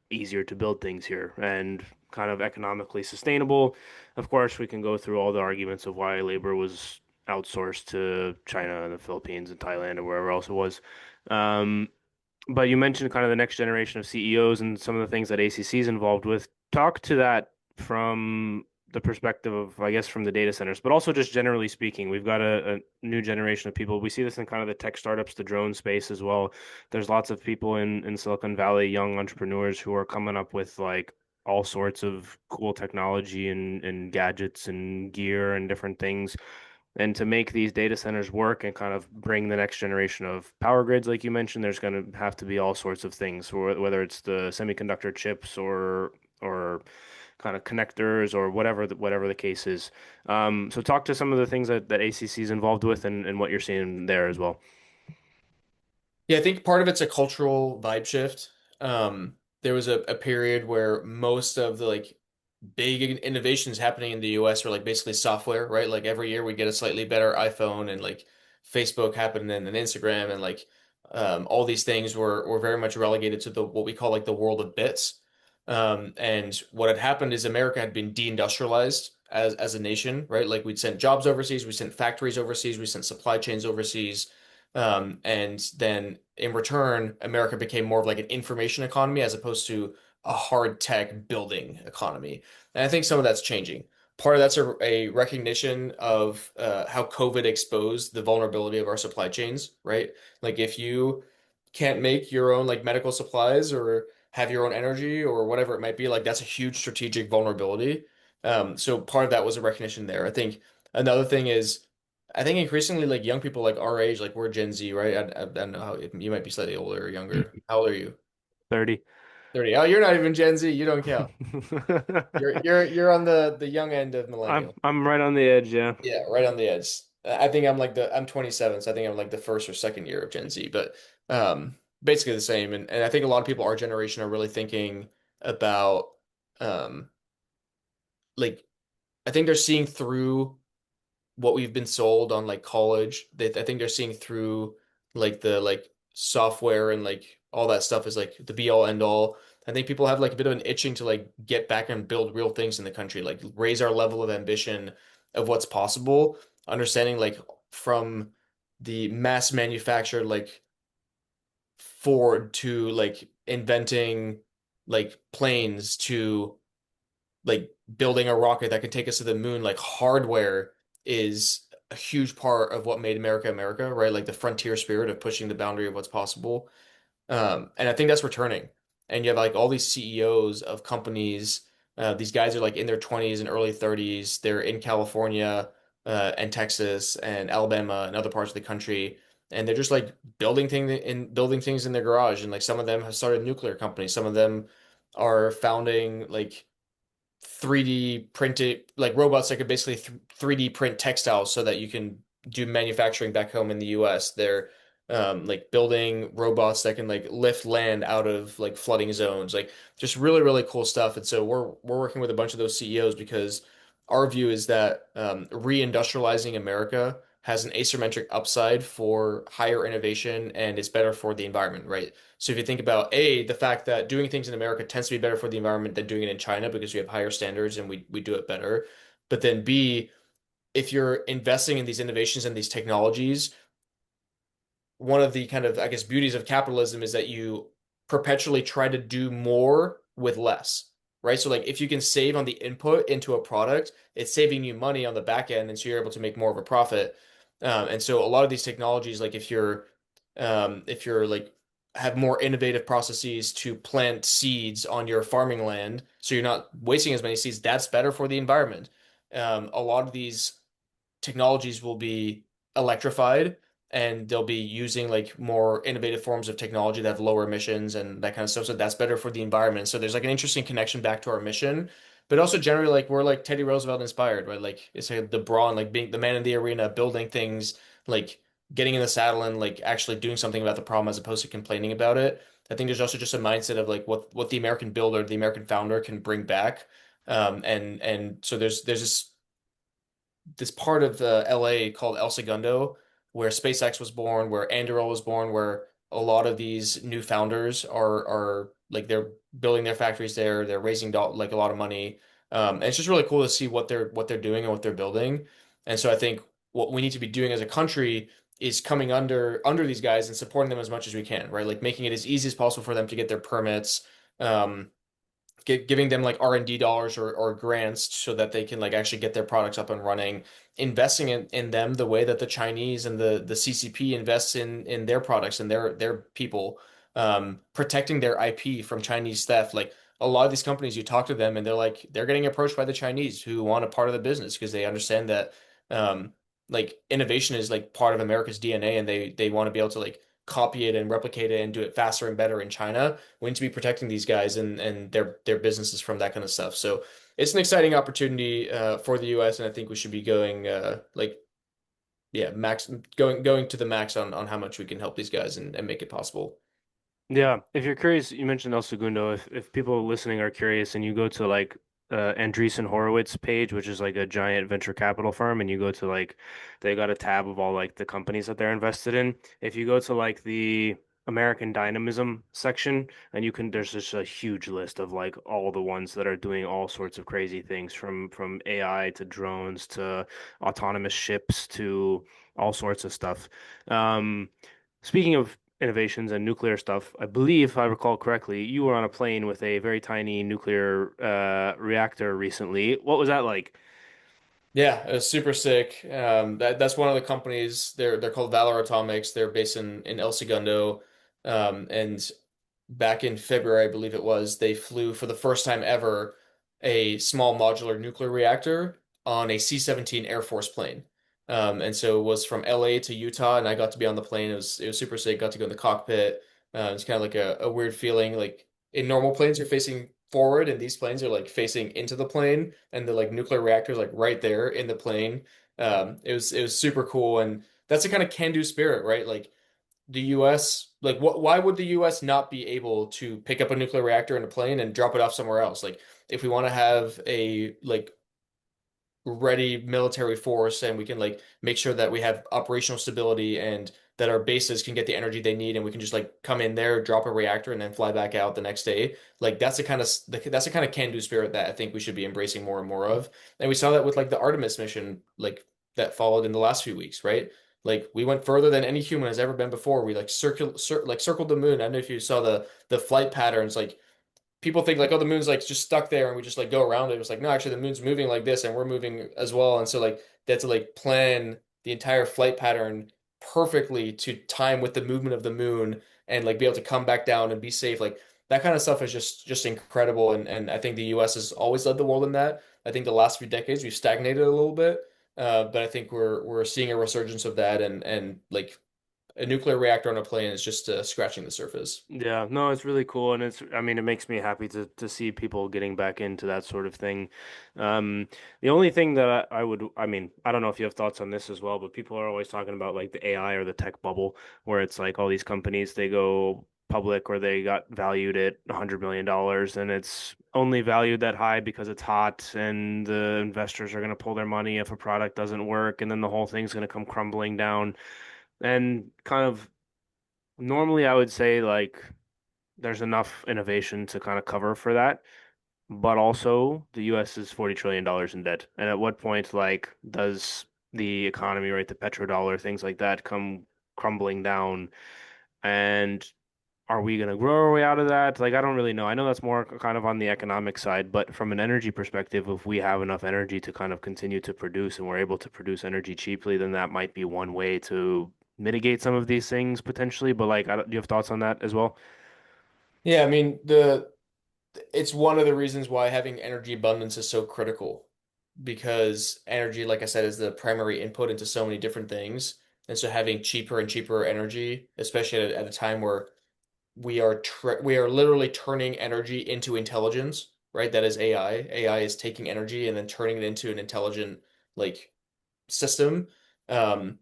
easier to build things here and kind of economically sustainable. Of course, we can go through all the arguments of why labor was outsourced to China and the Philippines and Thailand or wherever else it was. Um, but you mentioned kind of the next generation of CEOs and some of the things that ACC is involved with. Talk to that from the perspective of, I guess, from the data centers, but also just generally speaking, we've got a new generation of people. We see this in kind of the tech startups, the drone space as well. There's lots of people in Silicon Valley, young entrepreneurs who are coming up with like all sorts of cool technology and gadgets and gear and different things and to make these data centers work and kind of bring the next generation of power grids, like you mentioned, there's going to have to be all sorts of things, whether it's the semiconductor chips or kind of connectors or whatever the case is. So talk to some of the things that ACC is involved with and what you're seeing there as well. Yeah, I think part of it's a cultural vibe shift. There was a period where most of the like big innovations happening in the US were like basically software, right? Like every year we get a slightly better iPhone and like Facebook happened and then Instagram and like all these things were very much relegated to the what we call like the world of bits. And what had happened is America had been deindustrialized as a nation, right? Like we'd sent jobs overseas, we sent factories overseas, we sent supply chains overseas. And then in return, America became more of like an information economy as opposed to a hard tech building economy. And I think some of that's changing. Part of that's a recognition of how COVID exposed the vulnerability of our supply chains, right? Like if you can't make your own like medical supplies or have your own energy or whatever it might be, like that's a huge strategic vulnerability. So part of that was a recognition there. I think another thing is I think increasingly like young people like our age, like we're Gen Z, right? I don't know how you might be slightly older or younger. How old are you? 30. 30. Oh, you're not even Gen Z. You don't count. You're on the young end of millennial. I'm right on the edge, yeah. Yeah, right on the edge. I think I'm 27, so I think I'm like the first or second year of Gen Z, but basically the same. And I think a lot of people our generation are really thinking about um like I think they're seeing through what we've been sold on like college. I think they're seeing through like the like software and like all that stuff is like the be all end all. I think people have like a bit of an itching to like get back and build real things in the country, like raise our level of ambition of what's possible, understanding like from the mass manufactured like Ford to like inventing like planes to like building a rocket that can take us to the moon, like hardware is a huge part of what made America America, right? Like the frontier spirit of pushing the boundary of what's possible. And I think that's returning. And you have like all these CEOs of companies. These guys are like in their 20s and early 30s. They're in California, and Texas and Alabama and other parts of the country. And they're just like building things in their garage. And like some of them have started nuclear companies. Some of them are founding like 3D printed like robots that could basically 3D print textiles so that you can do manufacturing back home in the US. They're like building robots that can like lift land out of like flooding zones, like just really, really cool stuff. And so we're working with a bunch of those CEOs because our view is that reindustrializing America has an asymmetric upside for higher innovation and it's better for the environment, right? So if you think about A, the fact that doing things in America tends to be better for the environment than doing it in China because we have higher standards and we do it better. But then B, if you're investing in these innovations and these technologies, one of the kind of, I guess, beauties of capitalism is that you perpetually try to do more with less, right? So like if you can save on the input into a product, it's saving you money on the back end, and so you're able to make more of a profit. And so a lot of these technologies, like if you're like have more innovative processes to plant seeds on your farming land, so you're not wasting as many seeds, that's better for the environment. A lot of these technologies will be electrified and they'll be using like more innovative forms of technology that have lower emissions and that kind of stuff. So that's better for the environment. So there's like an interesting connection back to our mission, but also generally like we're like Teddy Roosevelt inspired, right? Like it's like the brawn, like being the man in the arena, building things, like getting in the saddle and like actually doing something about the problem as opposed to complaining about it. I think there's also just a mindset of like what the American builder, the American founder can bring back. And so there's this part of LA called El Segundo, where SpaceX was born, where Anduril was born, where a lot of these new founders are like they're building their factories there, they're raising like a lot of money. And it's just really cool to see what they're doing and what they're building. And so I think what we need to be doing as a country is coming under these guys and supporting them as much as we can, right? Like making it as easy as possible for them to get their permits. Um, giving them like R&D dollars or grants so that they can like actually get their products up and running, investing in them the way that the Chinese and the CCP invests in their products and their people, protecting their IP from Chinese theft. Like a lot of these companies, you talk to them and they're getting approached by the Chinese who want a part of the business because they understand that um, like innovation is like part of America's DNA and they want to be able to like copy it and replicate it and do it faster and better in China. We need to be protecting these guys and their businesses from that kind of stuff. So it's an exciting opportunity for the US, and I think we should be going like yeah, max going to the max on how much we can help these guys and make it possible. Yeah, if you're curious, you mentioned El Segundo. If people listening are curious and you go to like Andreessen Horowitz page, which is like a giant venture capital firm, and you go to like they got a tab of all like the companies that they're invested in. If you go to like the American Dynamism section, and you can there's just a huge list of like all the ones that are doing all sorts of crazy things from AI to drones to autonomous ships to all sorts of stuff. Um, Speaking of innovations and nuclear stuff, I believe, if I recall correctly, you were on a plane with a very tiny nuclear reactor recently. What was that like? Yeah, it was super sick. That's one of the companies. They're called Valor Atomics. They're based in El Segundo, and back in February, I believe it was, they flew for the first time ever a small modular nuclear reactor on a C-17 Air Force plane. And so it was from LA to Utah, and I got to be on the plane. It was super sick. Got to go in the cockpit. It's kind of like a weird feeling. Like in normal planes, you're facing forward, and these planes are like facing into the plane, and the like nuclear reactor is like right there in the plane. It was super cool, and that's the kind of can-do spirit, right? Like the US, like why would the US not be able to pick up a nuclear reactor in a plane and drop it off somewhere else? Like if we want to have a like ready military force and we can like make sure that we have operational stability and that our bases can get the energy they need and we can just like come in there, drop a reactor and then fly back out the next day. Like that's the kind of can-do spirit that I think we should be embracing more and more of. And we saw that with like the Artemis mission like that followed in the last few weeks, right? Like we went further than any human has ever been before. We like circled the moon. I don't know if you saw the flight patterns like people think like, oh, the moon's like just stuck there and we just like go around it. It's like, no, actually the moon's moving like this and we're moving as well. And so like they had to like plan the entire flight pattern perfectly to time with the movement of the moon and like be able to come back down and be safe. Like that kind of stuff is just incredible. And I think the US has always led the world in that. I think the last few decades we've stagnated a little bit. But I think we're seeing a resurgence of that and like a nuclear reactor on a plane is just scratching the surface. Yeah, no, it's really cool, and I mean, it makes me happy to see people getting back into that sort of thing. The only thing that I mean, I don't know if you have thoughts on this as well, but people are always talking about like the AI or the tech bubble, where it's like all these companies they go public or they got valued at $100 million, and it's only valued that high because it's hot, and the investors are going to pull their money if a product doesn't work, and then the whole thing's going to come crumbling down, and kind of. Normally, I would say like there's enough innovation to kind of cover for that, but also the US is $40 trillion in debt. And at what point, like, does the economy, right, the petrodollar, things like that come crumbling down? And are we going to grow our way out of that? Like, I don't really know. I know that's more kind of on the economic side, but from an energy perspective, if we have enough energy to kind of continue to produce and we're able to produce energy cheaply, then that might be one way to mitigate some of these things potentially. But like, do you have thoughts on that as well? Yeah, I mean the it's one of the reasons why having energy abundance is so critical because energy, like I said, is the primary input into so many different things. And so having cheaper and cheaper energy, especially at a time where we are literally turning energy into intelligence, right? That is AI. AI is taking energy and then turning it into an intelligent like system. Um,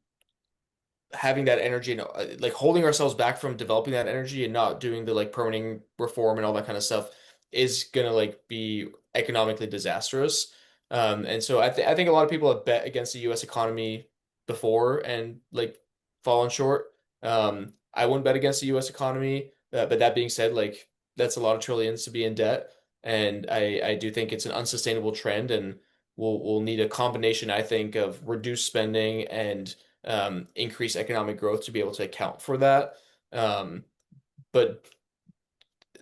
having that energy and like holding ourselves back from developing that energy and not doing the like permitting reform and all that kind of stuff is gonna like be economically disastrous. And so I think a lot of people have bet against the U.S. economy before, and like fallen short. I wouldn't bet against the U.S. economy, but that being said, like that's a lot of trillions to be in debt, and I do think it's an unsustainable trend, and we'll need a combination, I think, of reduced spending and increased economic growth to be able to account for that. Um, but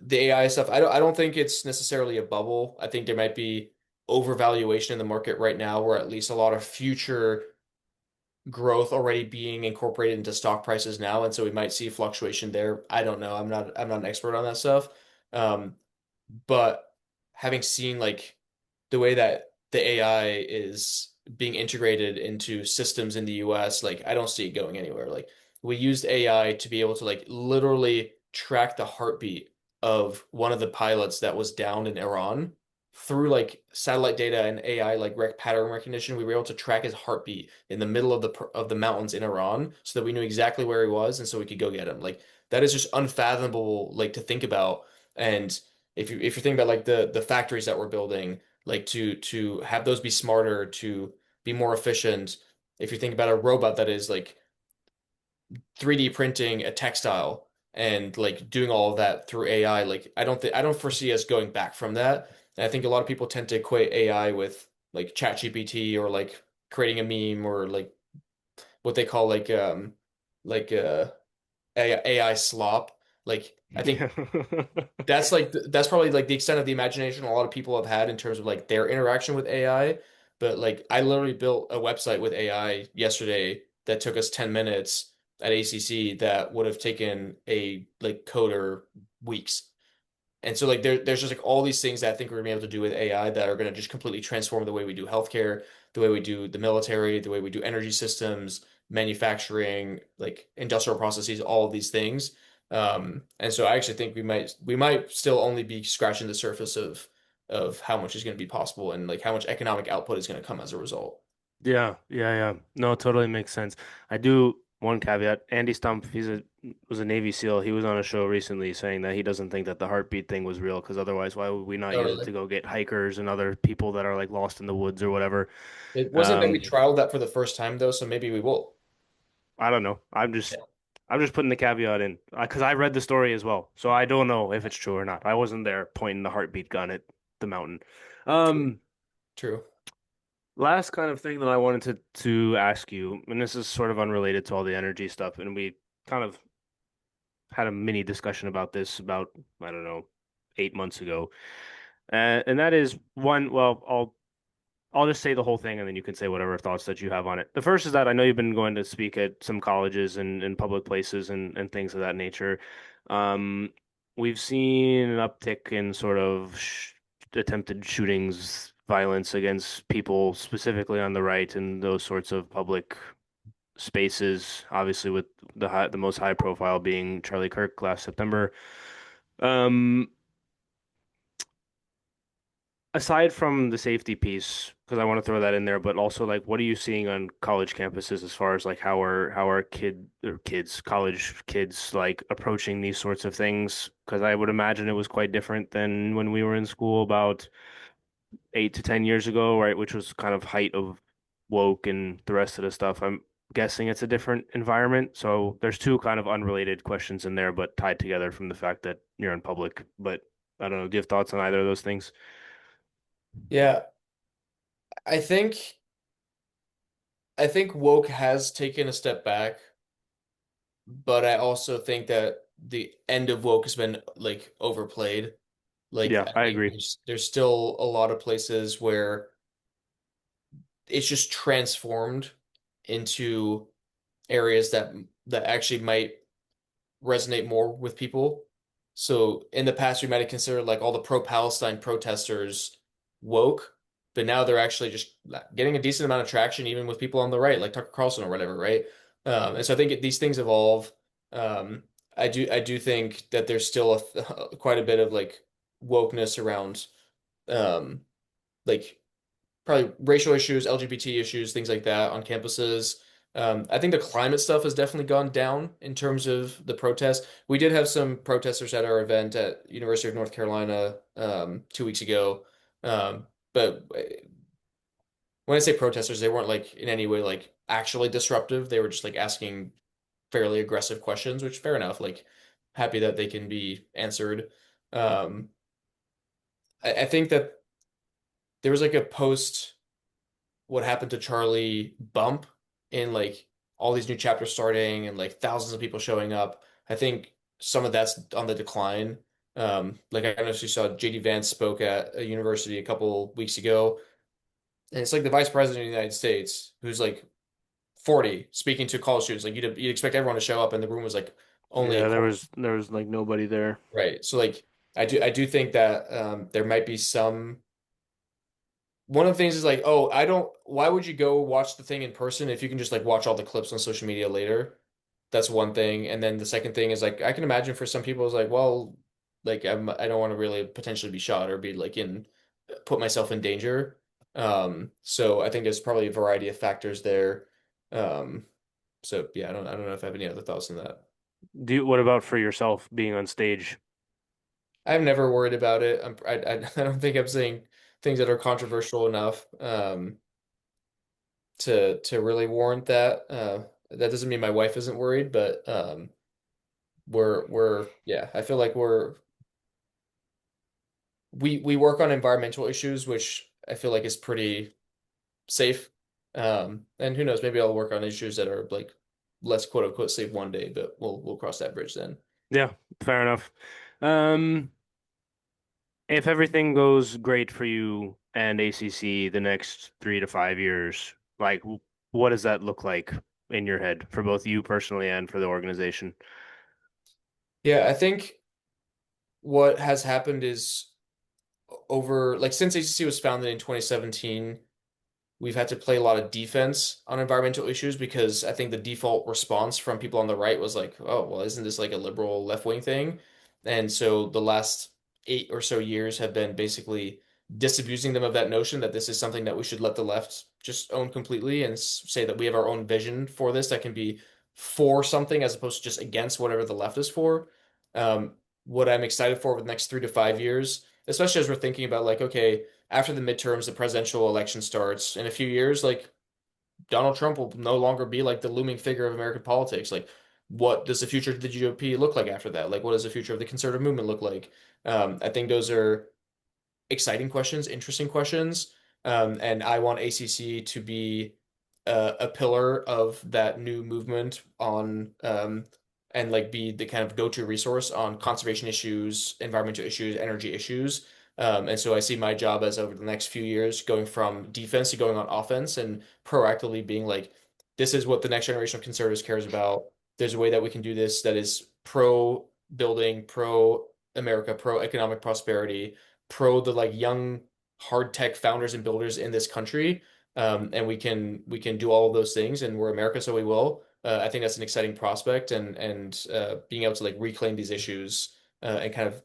the AI stuff, I don't think it's necessarily a bubble. I think there might be overvaluation in the market right now, where at least a lot of future growth already being incorporated into stock prices now, and so we might see fluctuation there. I don't know. I'm not an expert on that stuff. Um, but having seen like the way that the AI is being integrated into systems in the US, like I don't see it going anywhere. Like we used AI to be able to like literally track the heartbeat of one of the pilots that was downed in Iran through like satellite data and AI like rec pattern recognition. We were able to track his heartbeat in the middle of the mountains in Iran so that we knew exactly where he was and so we could go get him. Like that is just unfathomable like to think about. And if you're thinking about like the factories that we're building, like to have those be smarter, to be more efficient, if you think about a robot that is like 3D printing a textile and like doing all of that through AI, like I don't foresee us going back from that. And I think a lot of people tend to equate AI with like ChatGPT or like creating a meme or like what they call like AI slop. Like I think Yeah. that's probably like the extent of the imagination a lot of people have had in terms of like their interaction with AI. But like I literally built a website with AI yesterday that took us 10 minutes at ACC that would have taken a like coder weeks. And so like there's just like all these things that I think we're gonna be able to do with AI that are gonna just completely transform the way we do healthcare, the way we do the military, the way we do energy systems, manufacturing, like industrial processes, all of these things. And so I actually think we might still only be scratching the surface of how much is going to be possible and like how much economic output is going to come as a result. Yeah, yeah, yeah. No, it totally makes sense. I do one caveat. Andy Stumpf, was a Navy SEAL. He was on a show recently saying that he doesn't think that the heartbeat thing was real because otherwise, why would we not Oh, use it really? to go get hikers and other people that are like lost in the woods or whatever? It wasn't that we Um, trialed that for the first time though, so maybe we will. I don't know. Yeah, I'm just putting the caveat in because I read the story as well, so I don't know if it's true or not. I wasn't there pointing the heartbeat gun at the mountain. true. Um, True. Last kind of thing that I wanted to ask you, and this is sort of unrelated to all the energy stuff, and we kind of had a mini discussion about this about, I don't know, 8 months ago. And that is one, well, I'll just say the whole thing and then you can say whatever thoughts that you have on it. The first is that I know you've been going to speak at some colleges and public places and things of that nature. Um, we've seen an uptick in sort of attempted shootings, violence against people specifically on the right and those sorts of public spaces, obviously with the most high profile being Charlie Kirk last September. Um, Aside from the safety piece, because I want to throw that in there, but also like what are you seeing on college campuses as far as like how are college kids like approaching these sorts of things? Because I would imagine it was quite different than when we were in school about 8 to 10 years ago, right? Which was kind of height of woke and the rest of the stuff. I'm guessing it's a different environment. So there's two kind of unrelated questions in there, but tied together from the fact that you're in public. But I don't know. Do you have thoughts on either of those things? Yeah, I think I think woke has taken a step back, but I also think that the end of woke has been like overplayed. Like Yeah, I I think agree. there's still a lot of places where it's just transformed into areas that actually might resonate more with people. So in the past, we might have considered like all the pro-Palestine protesters woke, but now they're actually just getting a decent amount of traction, even with people on the right, like Tucker Carlson or whatever, right? And so I think these things evolve. Um, I do think that there's still quite a bit of like wokeness around um, like probably racial issues, LGBT issues, things like that on campuses. I think the climate stuff has definitely gone down in terms of the protests. We did have some protesters at our event at University of North Carolina 2 weeks ago. But when I say protesters, they weren't like in any way like actually disruptive. They were just like asking. fairly aggressive questions, which fair enough. Like happy that they can be answered. Um, I think that there was like a post what happened to Charlie bump in like all these new chapters starting and like thousands of people showing up. I think some of that's on the decline. Like I don't know if you saw JD Vance spoke at a university a couple weeks ago, and it's like the vice president of the United States who's like 40 speaking to college students. Like you'd expect everyone to show up, and the room was like only a Yeah, there quarter. was there was like nobody there. Right. So like I do think that there might be some one of the things is like, oh, why would you go watch the thing in person if you can just like watch all the clips on social media later? That's one thing. And then the second thing is like, I can imagine for some people it's like, well, like I don't want to really potentially be shot or be like put myself in danger. So I think there's probably a variety of factors there. Um, so yeah, I don't know if I have any other thoughts on that. What about for yourself being on stage? I've never worried about it. I don't think I'm saying things that are controversial enough. To really warrant that. That doesn't mean my wife isn't worried, but we're yeah, I feel like we work on environmental issues, which I feel like is pretty safe. And who knows, maybe I'll work on issues that are like less quote unquote safe one day, but we'll cross that bridge then. Yeah, fair enough. Um, if everything goes great for you and ACC the next 3 to 5 years, like what does that look like in your head for both you personally and for the organization? Yeah, I think what has happened is over like since ACC was founded in 2017, we've had to play a lot of defense on environmental issues because I think the default response from people on the right was like, oh, well, isn't this like a liberal left-wing thing? And so the last 8 or so years have been basically disabusing them of that notion that this is something that we should let the left just own completely and say that we have our own vision for this that can be for something as opposed to just against whatever the left is for. What I'm excited for over the next 3 to 5 years, especially as we're thinking about like, okay, after the midterms, the presidential election starts in a few years, like Donald Trump will no longer be like the looming figure of American politics. Like, what does the future of the GOP look like after that? Like, what does the future of the conservative movement look like? I think those are exciting questions, interesting questions. And I want ACC to be a pillar of that new movement on and like be the kind of go-to resource on conservation issues, environmental issues, energy issues. And so I see my job as over the next few years going from defense to going on offense and proactively being like, this is what the next generation of conservatives cares about. There's a way that we can do this that is pro building, pro America, pro economic prosperity, pro the like young hard tech founders and builders in this country. And we can do all of those things, and we're America, so we will. I think that's an exciting prospect, and being able to like reclaim these issues and kind of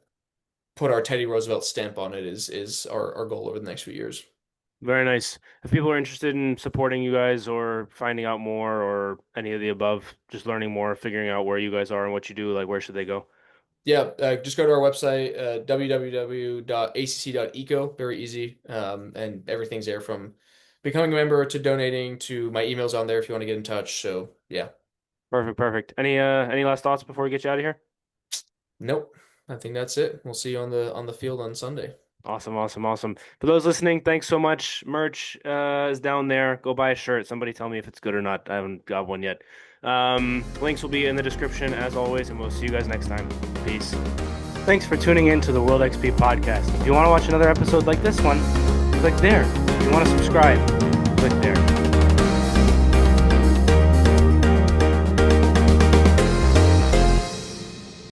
put our Teddy Roosevelt stamp on it is our goal over the next few years. Very nice. If people are interested in supporting you guys or finding out more or any of the above, just learning more, figuring out where you guys are and what you do, like where should they go? Yeah, just go to our website, www.acc.eco. Very easy. And everything's there from becoming a member to donating to my emails on there if you want to get in touch. So yeah. Perfect, perfect. Any last thoughts before we get you out of here? Nope. I think that's it. We'll see you on the field on Sunday. Awesome, awesome, awesome. For those listening, thanks so much. Merch is down there. Go buy a shirt. Somebody tell me if it's good or not. I haven't got one yet. Links will be in the description as always, and we'll see you guys next time. Peace. Thanks for tuning in to the World XP podcast. If you want to watch another episode like this one, click there. If you want to subscribe, click there.